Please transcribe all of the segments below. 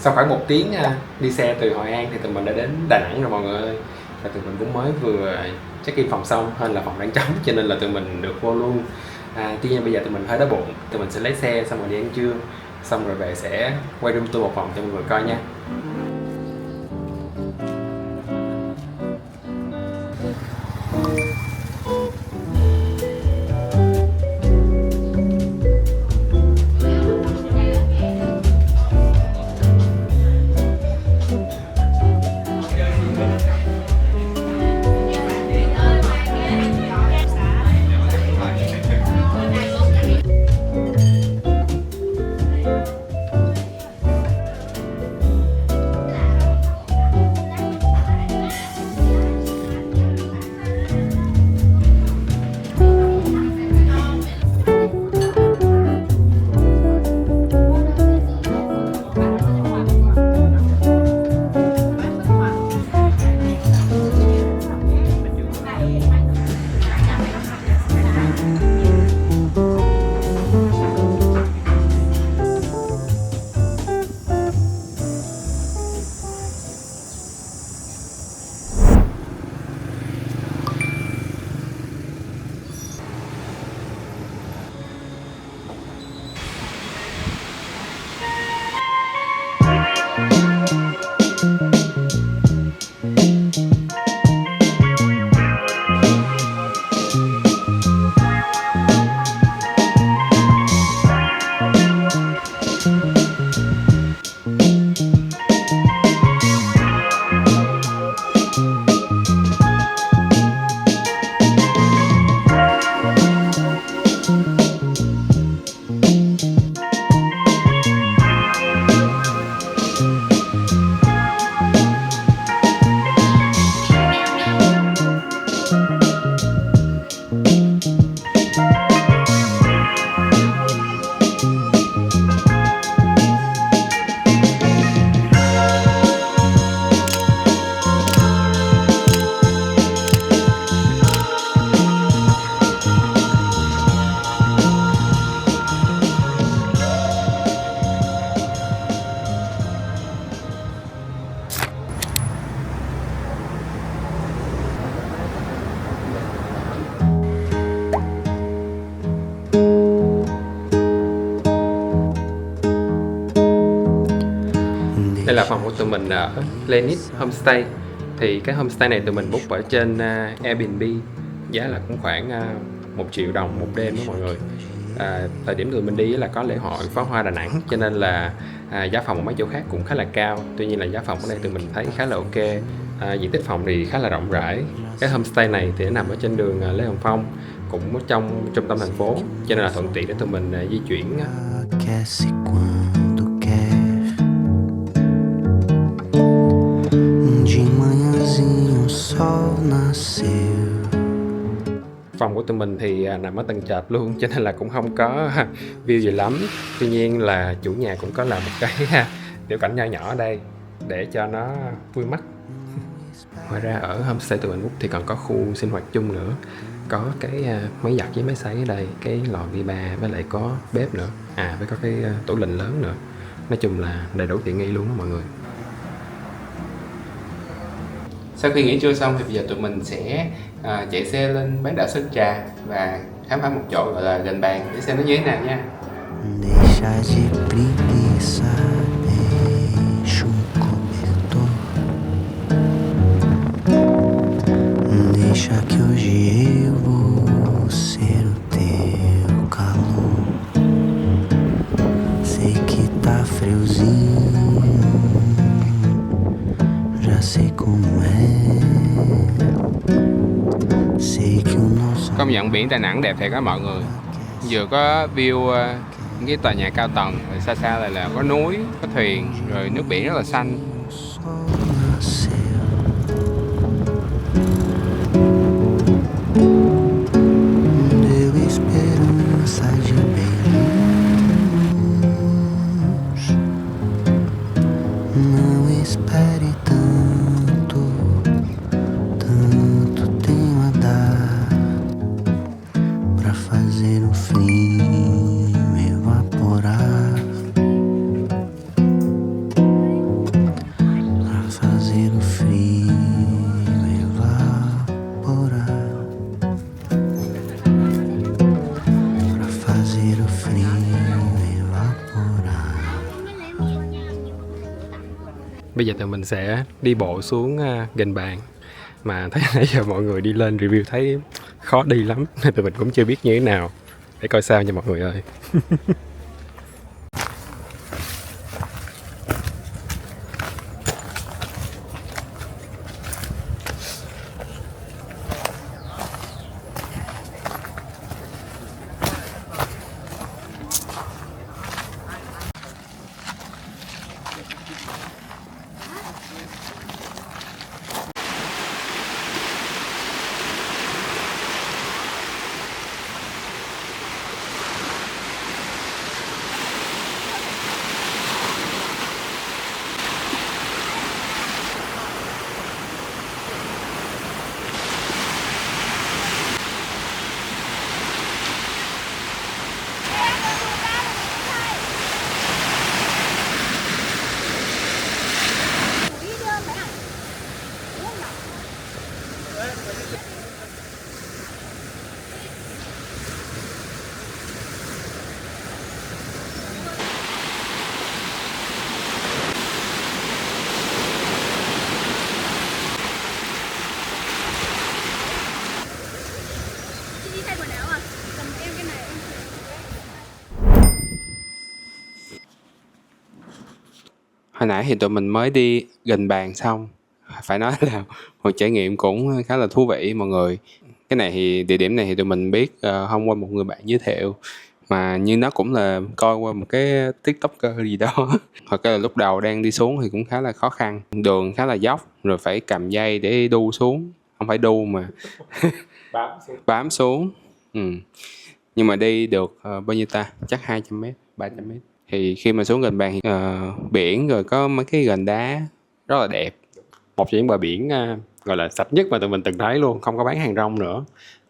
Sau khoảng 1 tiếng đi xe từ Hội An thì tụi mình đã đến Đà Nẵng rồi mọi người ơi. Và tụi mình cũng mới vừa check in phòng xong, hơn là phòng đang trống cho nên là tụi mình được vô luôn. Tuy nhiên bây giờ tụi mình hơi đói bụng, tụi mình sẽ lấy xe xong rồi đi ăn trưa, xong rồi về sẽ quay room tour một vòng cho mọi người coi nha. Đây là phòng của tụi mình ở Lenis Homestay. Thì cái homestay này tụi mình book ở trên Airbnb, giá là cũng khoảng 1 triệu đồng một đêm đó mọi người. Thời điểm tụi mình đi là có lễ hội pháo hoa Đà Nẵng cho nên là giá phòng ở mấy chỗ khác cũng khá là cao. Tuy nhiên là giá phòng ở đây tụi mình thấy khá là ok. Diện tích phòng thì khá là rộng rãi. Cái homestay này thì nó nằm ở trên đường Lê Hồng Phong, cũng ở trong trung tâm thành phố cho nên là thuận tiện để tụi mình di chuyển. Phòng của tụi mình thì nằm ở tầng trệt luôn cho nên là cũng không có view gì lắm. Tuy nhiên là chủ nhà cũng có làm một cái tiểu cảnh nho nhỏ ở đây để cho nó vui mắt. Ngoài ra ở homestay tụi mình book thì còn có khu sinh hoạt chung nữa. Có cái máy giặt với máy sấy ở đây, cái lò vi ba với lại có bếp nữa. Với có cái tủ lạnh lớn nữa. Nói chung là đầy đủ tiện nghi luôn đó mọi người. Sau khi nghỉ trưa xong thì bây giờ tụi mình sẽ chạy xe lên bán đảo Sơn Trà và khám phá một chỗ gọi là Gành Bàn để xem nó như thế nào nha. Công nhận biển Đà Nẵng đẹp thiệt á mọi người. Vừa có view những cái tòa nhà cao tầng, rồi xa xa là có núi, có thuyền, rồi nước biển rất là xanh. bây giờ tụi mình sẽ đi bộ xuống Gành Bàn. Mà thấy nãy giờ mọi người đi lên review thấy khó đi lắm nên tụi mình cũng chưa biết như thế nào. Để coi sao nha mọi người ơi. Hồi nãy thì tụi mình mới đi Gành Bàn xong. Phải nói là một trải nghiệm cũng khá là thú vị mọi người. Cái này thì địa điểm này thì tụi mình biết thông qua một người bạn giới thiệu. Mà như nó cũng là coi qua một cái TikToker gì đó. Thật ra là lúc đầu đang đi xuống thì cũng khá là khó khăn. Đường khá là dốc, rồi phải cầm dây để đu xuống. Không phải đu mà bám xuống. Nhưng mà đi được bao nhiêu ta? Chắc 200m, 300m. Thì khi mà xuống Gành Bàn thì biển rồi có mấy cái gành đá rất là đẹp. Một trong những bờ biển gọi là sạch nhất mà tụi mình từng thấy luôn, không có bán hàng rong nữa.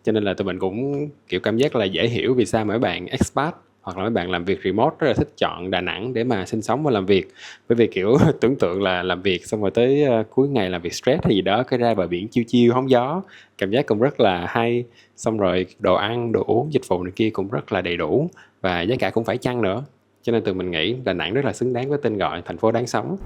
Cho nên là tụi mình cũng kiểu cảm giác là dễ hiểu vì sao mấy bạn expat hoặc là mấy bạn làm việc remote rất là thích chọn Đà Nẵng để mà sinh sống và làm việc. Bởi vì kiểu tưởng tượng là làm việc xong rồi tới cuối ngày làm việc stress hay gì đó, cái ra bờ biển chiêu chiêu hóng gió, cảm giác cũng rất là hay. Xong rồi đồ ăn, đồ uống, dịch vụ này kia cũng rất là đầy đủ và giá cả cũng phải chăng nữa. Cho nên tụi mình nghĩ Đà Nẵng rất là xứng đáng với tên gọi thành phố đáng sống.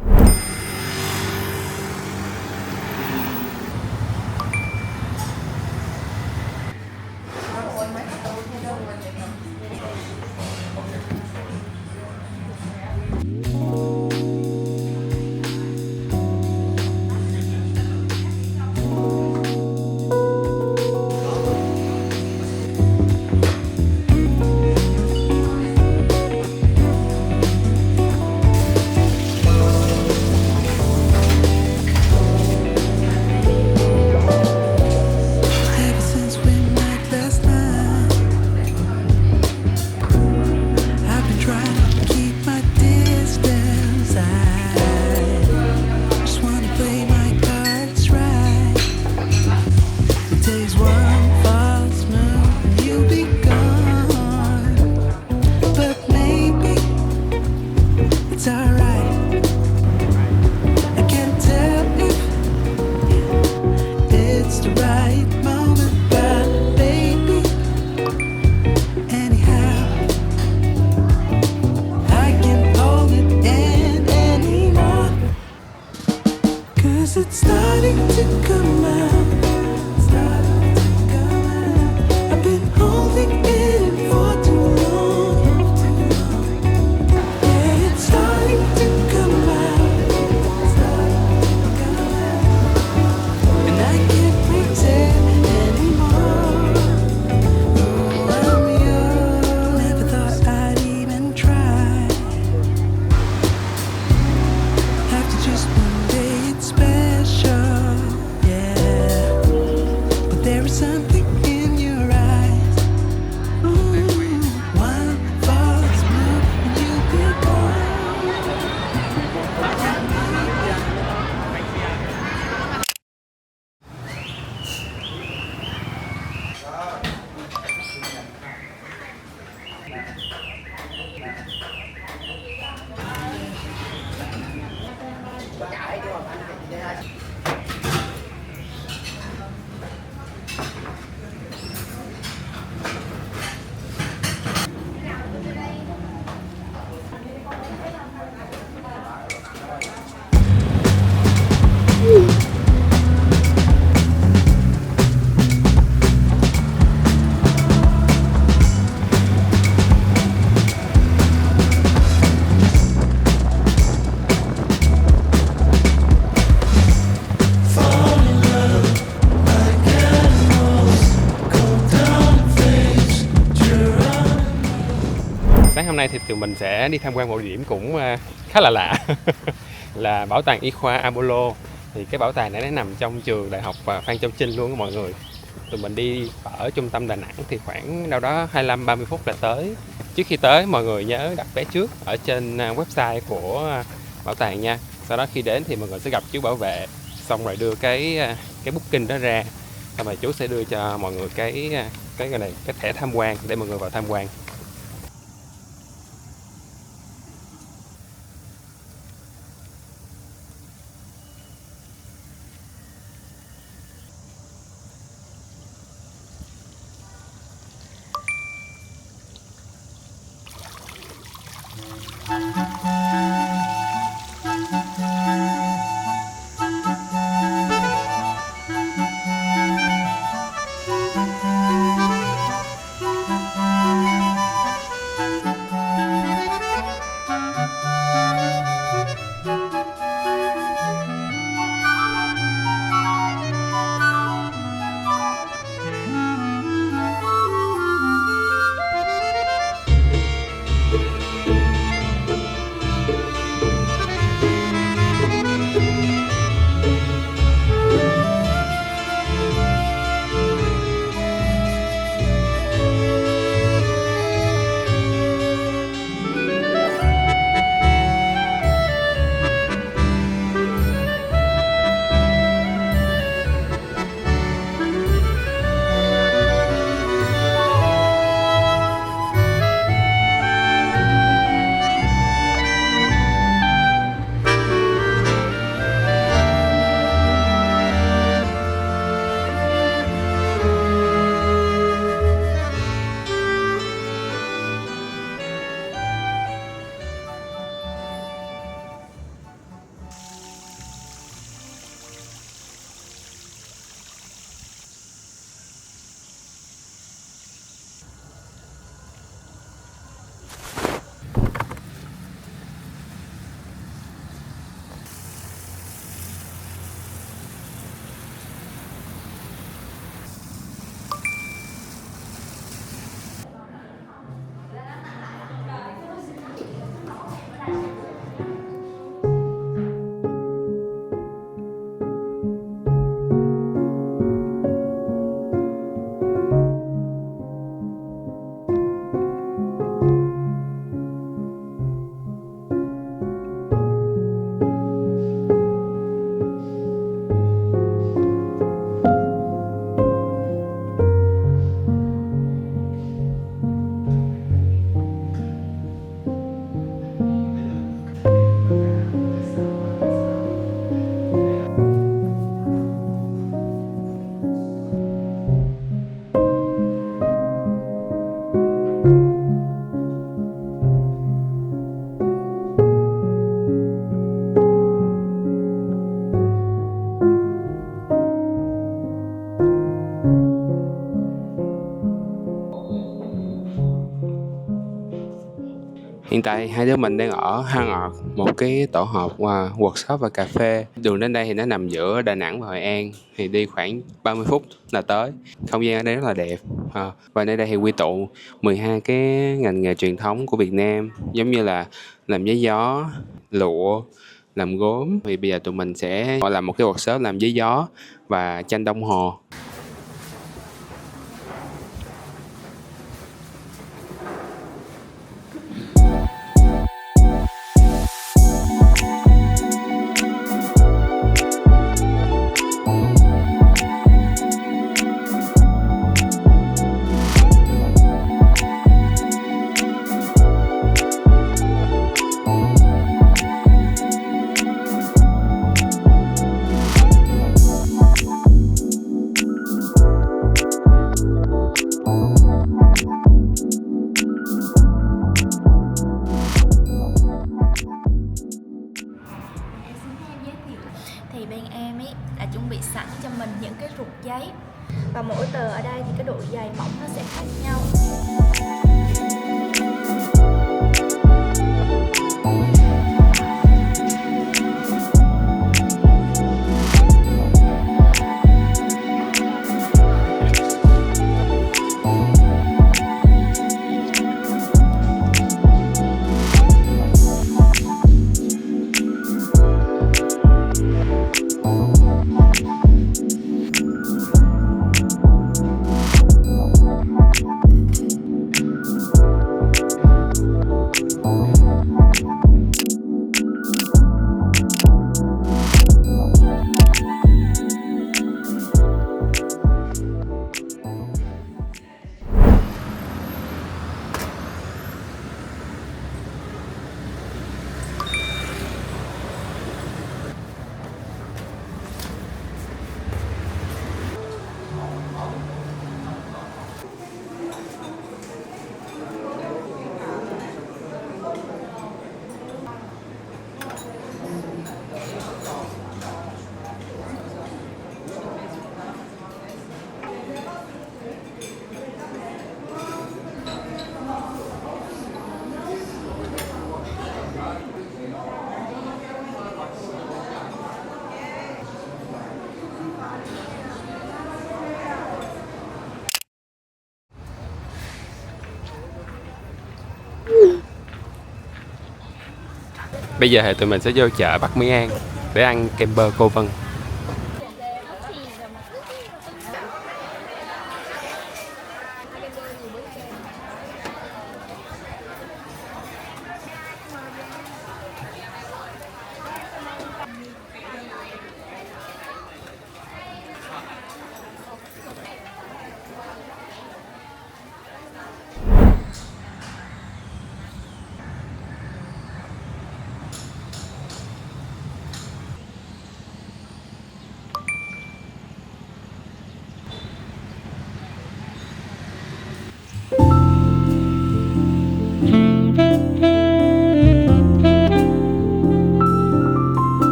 nay thì tụi mình sẽ đi tham quan một địa điểm cũng khá là lạ là bảo tàng y khoa Apollo. Thì cái bảo tàng này nó nằm trong trường đại học Phan Châu Trinh luôn á mọi người. Tụi mình đi ở trung tâm Đà Nẵng thì khoảng đâu đó 25-30 phút là tới. Trước khi tới mọi người nhớ đặt vé trước ở trên website của bảo tàng nha. Sau đó khi đến thì mọi người sẽ gặp chú bảo vệ, xong rồi đưa cái booking đó ra, xong rồi chú sẽ đưa cho mọi người cái này, cái thẻ tham quan để mọi người vào tham quan. Hiện tại hai đứa mình đang ở Hangout, một cái tổ hợp workshop và cà phê. Đường đến đây thì nó nằm giữa Đà Nẵng và Hội An, thì đi khoảng 30 phút là tới. Không gian ở đây rất là đẹp. Và nơi đây thì quy tụ 12 cái ngành nghề truyền thống của Việt Nam, giống như là làm giấy gió, lụa, làm gốm. Thì bây giờ tụi mình sẽ làm một cái workshop làm giấy gió và tranh đồng hồ. Thì bên em ấy đã chuẩn bị sẵn cho mình những cái rục giấy, và mỗi tờ ở đây thì cái độ dày mỏng nó sẽ khác nhau. Bây giờ thì tụi mình sẽ vô chợ Bắc Mỹ An để ăn kem bơ Cô Vân.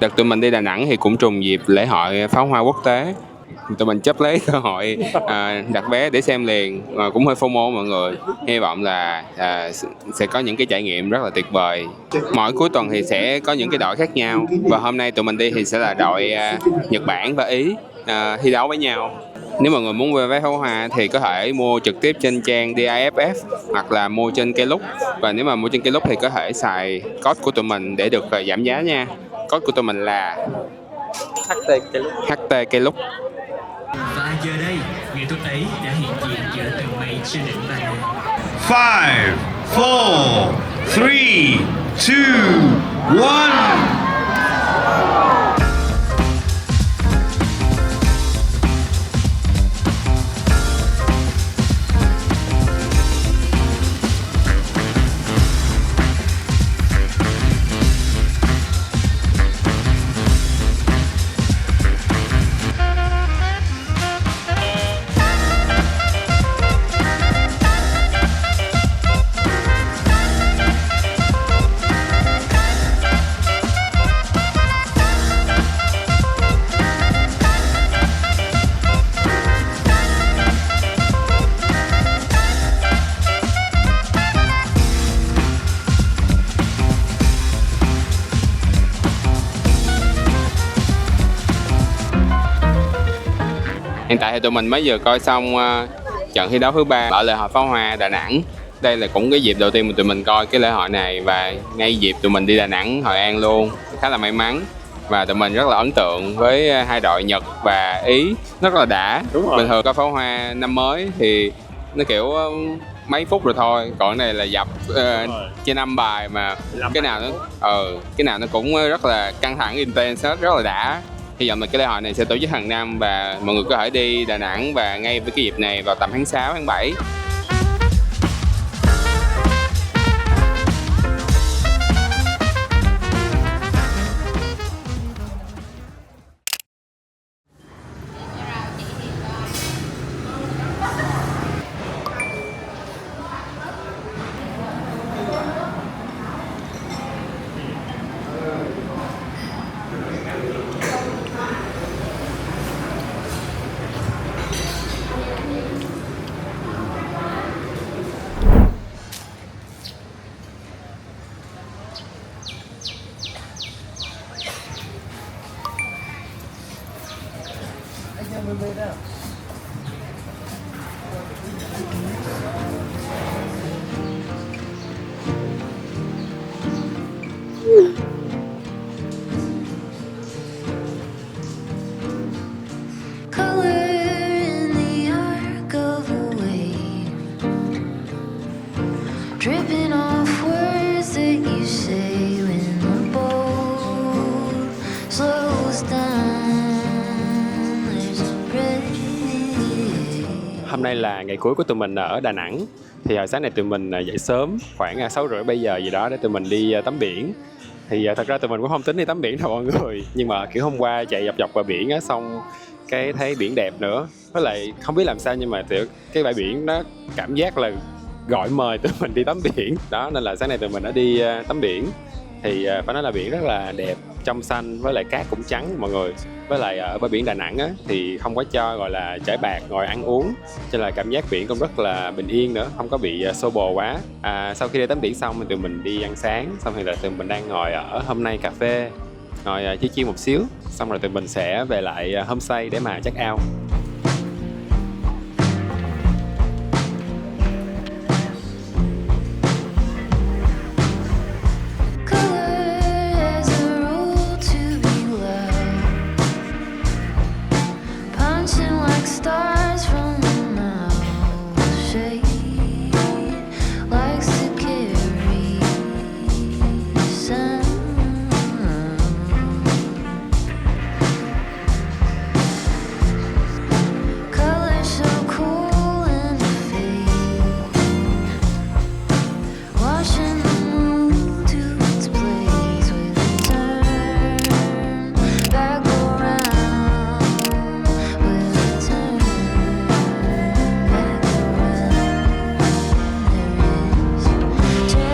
Đợt tụi mình đi Đà Nẵng thì cũng trùng dịp lễ hội pháo hoa quốc tế. Tụi mình chấp lấy cơ hội đặt vé để xem liền, cũng hơi FOMO mọi người. Hy vọng là sẽ có những cái trải nghiệm rất là tuyệt vời. Mỗi cuối tuần thì sẽ có những cái đội khác nhau. Và hôm nay tụi mình đi thì sẽ là đội Nhật Bản và Ý thi đấu với nhau. Nếu mọi người muốn mua vé pháo hoa thì có thể mua trực tiếp trên trang DIFF hoặc là mua trên Klook. Và nếu mà mua trên Klook thì có thể xài code của tụi mình để được giảm giá nha. Code của tụi mình là HT Klook. Và giờ đây, nghệ thuật ấy đã hiện diện giữa tầng mây trên đỉnh Bà Nà. 5, 4, 3, 2, 1. Hiện tại thì tụi mình mới vừa coi xong trận thi đấu thứ 3 ở lễ hội pháo hoa Đà Nẵng. đây là cũng cái dịp đầu tiên mà tụi mình coi cái lễ hội này, và ngay dịp tụi mình đi Đà Nẵng, Hội An luôn, khá là may mắn. Và tụi mình rất là ấn tượng với hai đội Nhật và Ý, nó rất là đã. Đúng rồi. Bình thường có pháo hoa năm mới thì nó kiểu mấy phút rồi thôi, còn cái này là dập trên 5 bài mà cái nào nó cũng rất là căng thẳng, intense, rất là đã. Hy vọng là cái lễ hội này sẽ tổ chức hàng năm và mọi người có thể đi Đà Nẵng và ngay với cái dịp này vào tầm tháng 6, tháng 7. Color in the arc of a wave, dripping off words that you say when the boat slows down. There's a break. Hôm nay là ngày cuối của tụi mình ở Đà Nẵng. Thì hồi sáng nay tụi mình dậy sớm khoảng 6:30 bây giờ gì đó để tụi mình đi tắm biển. Thì thật ra tụi mình cũng không tính đi tắm biển đâu mọi người, nhưng mà kiểu hôm qua chạy dọc bờ biển á, xong cái thấy biển đẹp nữa, với lại không biết làm sao nhưng mà kiểu cái bãi biển đó cảm giác là gọi mời tụi mình đi tắm biển đó, nên là sáng nay tụi mình đã đi tắm biển. Thì phải nói là biển rất là đẹp, trong xanh, với lại cát cũng trắng mọi người. Với lại ở bãi biển Đà Nẵng á, thì không có cho gọi là trải bạt ngồi ăn uống, cho nên là cảm giác biển cũng rất là bình yên nữa, không có bị xô bồ quá. Sau khi đi tắm biển xong thì tụi mình đi ăn sáng, xong thì là tụi mình đang ngồi ở Hôm Nay Cà Phê, ngồi chill một xíu, xong rồi tụi mình sẽ về lại homestay để mà check out. Stars from the mouth shade likes to carry sound. Colors so cool and fade, watching the moon to its place with a turn back around, with a turn back around. Turn